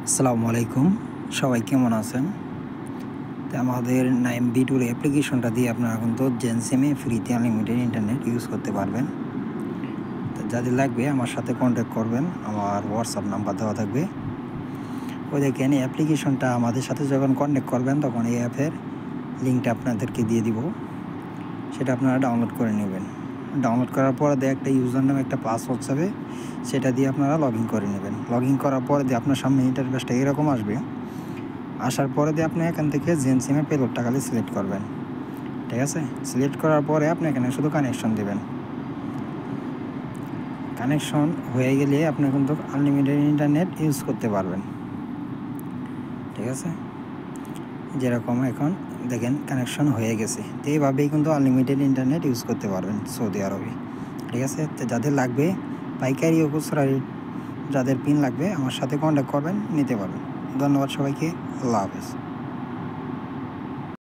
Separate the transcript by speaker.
Speaker 1: আসসালামু আলাইকুম, সবাই কেমন আছেন? তো আমাদের নাইম বি2 অ্যাপ্লিকেশনটা দিয়ে আপনারা কিন্তু জেন সিমে ফ্রিতে আনলিমিটেড ইন্টারনেট ইউজ করতে পারবেন। তো যাদের লাগবে আমার সাথে কন্ট্যাক্ট করবেন, আমার হোয়াটসঅ্যাপ নাম্বার দেওয়া থাকবে। ওই দেখেন এই অ্যাপ্লিকেশনটা আমাদের সাথে যখন কন্ট্যাক্ট করবেন তখন এই অ্যাপের লিঙ্কটা আপনাদেরকে দিয়ে দিব, সেটা আপনারা ডাউনলোড করে নেবেন। ডাউনলোড করার পরে একটা ইউজার নামে একটা পাসওয়ার্ড যাবে, সেটা দিয়ে আপনারা লগ ইন করে নেবেন। লগ ইন করার পরে দিয়ে আপনার সামনে ইন্টারফেসটা এরকম আসবে। আসার পরে দিয়ে আপনি এখান থেকে জেন সিমের পেলোডটা খালি সিলেক্ট করবেন, ঠিক আছে? সিলেক্ট করার পরে আপনি এখানে শুধু কানেকশন দেবেন। কানেকশন হয়ে গেলে আপনি কিন্তু আনলিমিটেড ইন্টারনেট ইউজ করতে পারবেন, ঠিক আছে? যেরকম এখন দেখেন কানেকশন হয়ে গেছে। তো এইভাবেই কিন্তু আনলিমিটেড ইন্টারনেট ইউজ করতে পারবেন সৌদি আরবে, ঠিক আছে? তো যাদের লাগবে পাইকারি ও খুচরা যাদের পিন লাগবে আমার সাথে কন্ট্যাক্ট করবেন, নিতে পারবেন। ধন্যবাদ সবাইকে, আল্লাহ হাফেজ।